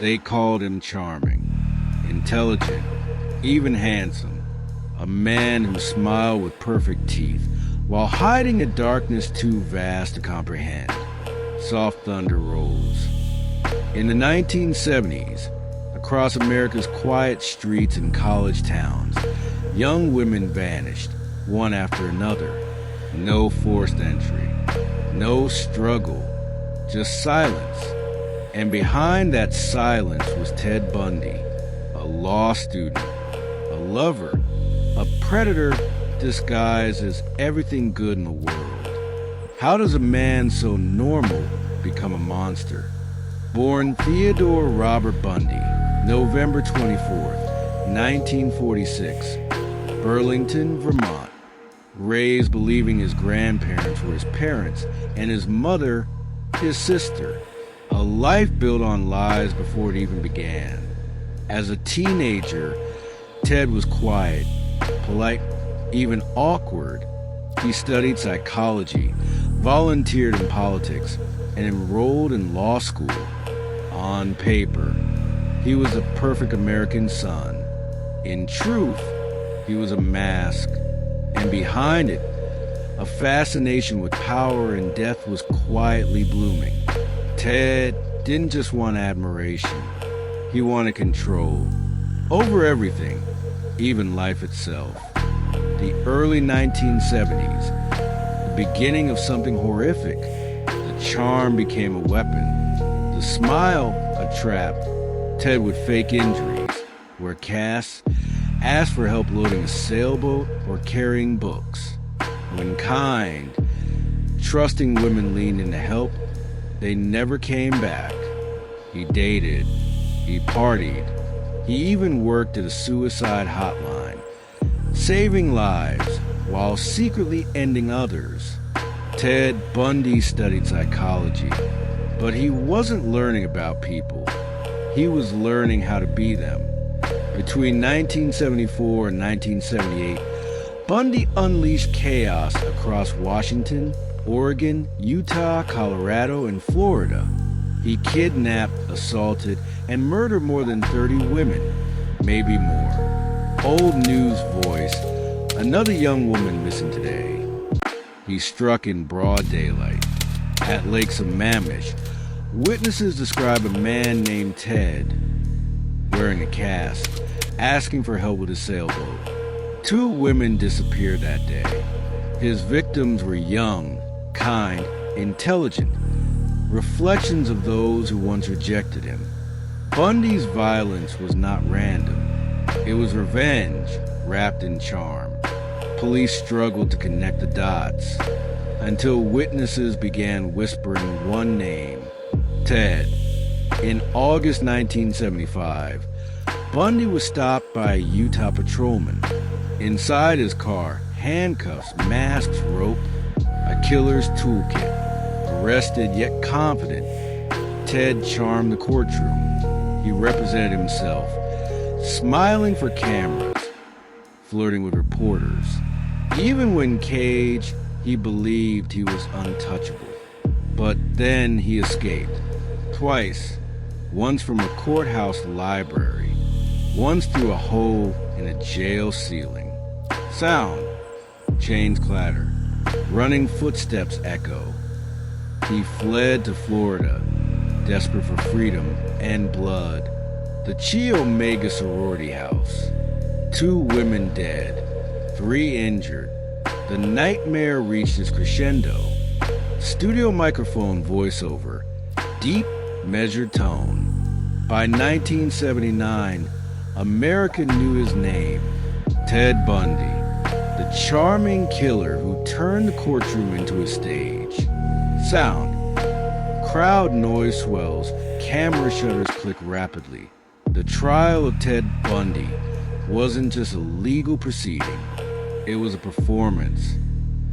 They called him charming, intelligent, even handsome. A man who smiled with perfect teeth, while hiding a darkness too vast to comprehend. Soft thunder rolls. In the 1970s, across America's quiet streets and college towns, young women vanished, one after another. No forced entry, no struggle, just silence. And behind that silence was Ted Bundy, a law student, a lover, a predator disguised as everything good in the world. How does a man so normal become a monster? Born Theodore Robert Bundy, November 24th, 1946, Burlington, Vermont. Raised believing his grandparents were his parents and his mother his sister. A life built on lies before it even began. As a teenager, Ted was quiet, polite, even awkward. He studied psychology, volunteered in politics, and enrolled in law school. On paper, he was a perfect American son. In truth, he was a mask, and behind it, a fascination with power and death was quietly blooming. Ted didn't just want admiration, he wanted control over everything, even life itself. The early 1970s, the beginning of something horrific. The charm became a weapon, the smile a trap. Ted would fake injuries, wear casts, ask for help loading a sailboat or carrying books. When kind, trusting women leaned in to help, they never came back. He dated, he partied, he even worked at a suicide hotline, saving lives while secretly ending others. Ted Bundy studied psychology, but he wasn't learning about people. He was learning how to be them. Between 1974 and 1978, Bundy unleashed chaos across Washington, Oregon, Utah, Colorado, and Florida. He kidnapped, assaulted, and murdered more than 30 women, maybe more. Old news voice, another young woman missing today. He struck in broad daylight. At Lake Sammamish, witnesses describe a man named Ted, wearing a cast, asking for help with a sailboat. 2 women disappeared that day. His victims were young, kind, intelligent, reflections of those who once rejected him. Bundy's violence was not random. It was revenge wrapped in charm. Police struggled to connect the dots until witnesses began whispering one name, Ted. In August 1975, Bundy was stopped by a Utah patrolman. Inside his car, handcuffs, masks, rope, a killer's toolkit. Arrested yet confident, Ted charmed the courtroom. He represented himself, smiling for cameras, flirting with reporters. Even when caged, he believed he was untouchable. But then he escaped. Twice. Once from a courthouse library. Once through a hole in a jail ceiling. Sound. Chains clatter. Running footsteps echo. He fled to Florida, desperate for freedom and blood. The Chi Omega sorority house. 2 women dead, 3 injured. The nightmare reached its crescendo. Studio microphone voiceover, deep, measured tone. By 1979, America knew his name, Ted Bundy, the charming killer who turned the courtroom into a stage. Sound. Crowd noise swells, camera shutters click rapidly. The trial of Ted Bundy wasn't just a legal proceeding, it was a performance.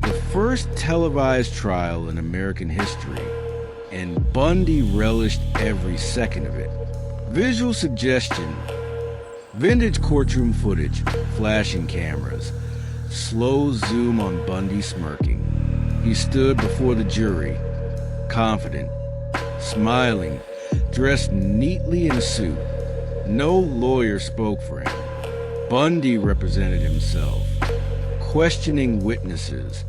The first televised trial in American history, and Bundy relished every second of it. Visual suggestion, vintage courtroom footage, flashing cameras, slow zoom on Bundy smirking. He stood before the jury, confident, smiling, dressed neatly in a suit. No lawyer spoke for him. Bundy represented himself, questioning witnesses,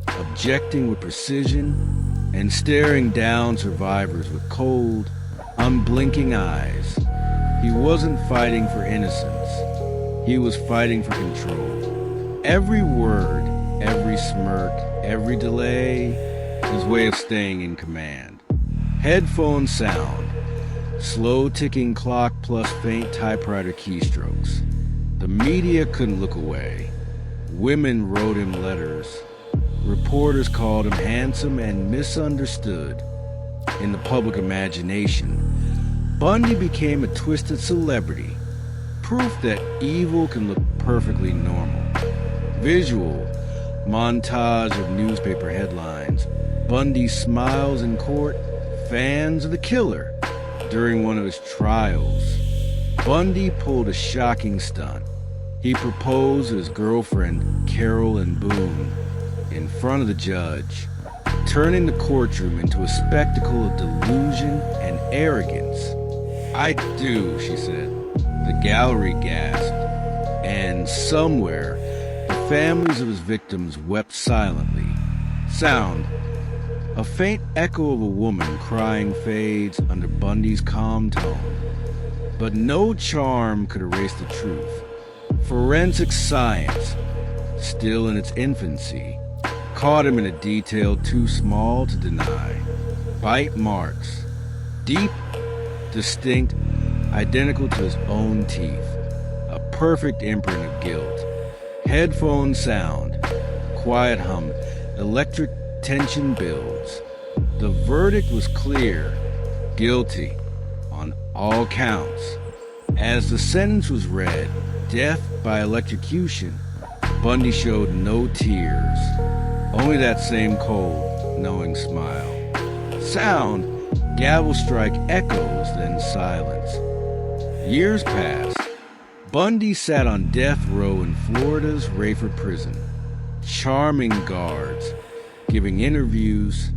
objecting with precision, and staring down survivors with cold, unblinking eyes. He wasn't fighting for innocence. He was fighting for control. Every word, every smirk, every delay, his way of staying in command. Headphone sound, slow ticking clock plus faint typewriter keystrokes. The media couldn't look away. Women wrote him letters. Reporters called him handsome and misunderstood. In the public imagination, Bundy became a twisted celebrity, proof that evil can look perfectly normal. Visual montage of newspaper headlines. Bundy smiles in court, fans of the killer. During one of his trials, Bundy pulled a shocking stunt. He proposed to his girlfriend, Carolyn Boone, in front of the judge, turning the courtroom into a spectacle of delusion and arrogance. "I do," she said. The gallery gasped, and somewhere, the families of his victims wept silently. Sound. A faint echo of a woman crying fades under Bundy's calm tone. But no charm could erase the truth. Forensic science, still in its infancy, caught him in a detail too small to deny. Bite marks, deep, distinct, identical to his own teeth, a perfect imprint of guilt. Headphone sound, quiet hum, electric tension builds. The verdict was clear, guilty on all counts. As the sentence was read, death by electrocution, Bundy showed no tears, only that same cold, knowing smile. Sound, gavel strike echoes, then silence. Years passed. Bundy sat on death row in Florida's Rayford prison, charming guards, giving interviews,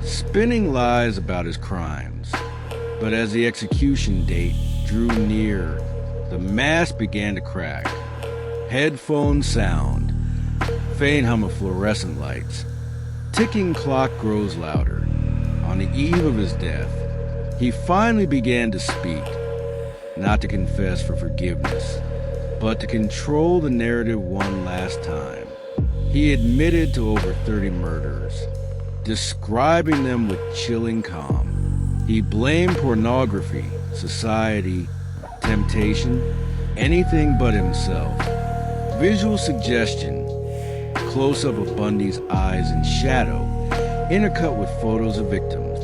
spinning lies about his crimes. But as the execution date drew near, the mask began to crack. Headphone sound, faint hum of fluorescent lights. Ticking clock grows louder. On the eve of his death, he finally began to speak, not to confess for forgiveness, but to control the narrative one last time. He admitted to over 30 murders, describing them with chilling calm. He blamed pornography, society, temptation, anything but himself. Visual suggestion, close-up of Bundy's eyes in shadow, intercut with photos of victims.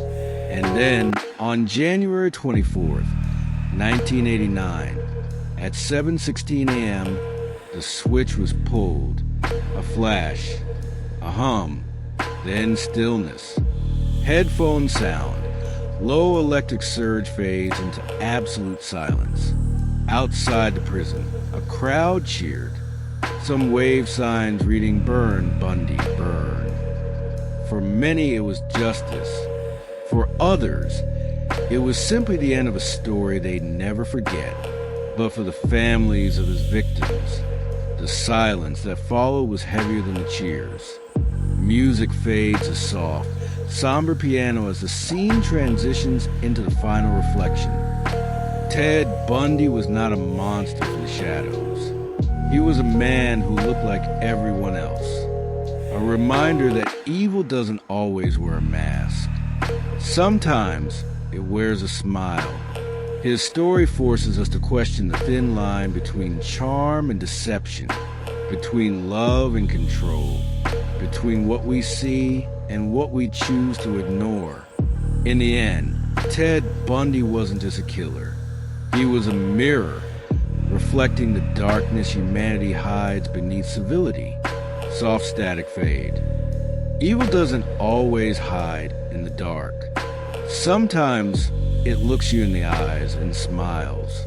And then, on January 24th, 1989, at 7:16 a.m., the switch was pulled. A flash, a hum, then stillness. Headphone sound, low electric surge fades into absolute silence. Outside the prison, a crowd cheered. Some wave signs reading "Burn, Bundy, burn." For many, it was justice. For others, it was simply the end of a story they'd never forget. But for the families of his victims, the silence that followed was heavier than the cheers. Music fades to soft, somber piano as the scene transitions into the final reflection. Ted Bundy was not a monster from the shadows. He was a man who looked like everyone else. A reminder that evil doesn't always wear a mask. Sometimes it wears a smile. His story forces us to question the thin line between charm and deception, between love and control, between what we see and what we choose to ignore. In the end, Ted Bundy wasn't just a killer. He was a mirror, reflecting the darkness humanity hides beneath civility. Soft static fade. Evil doesn't always hide in the dark. Sometimes it looks you in the eyes and smiles.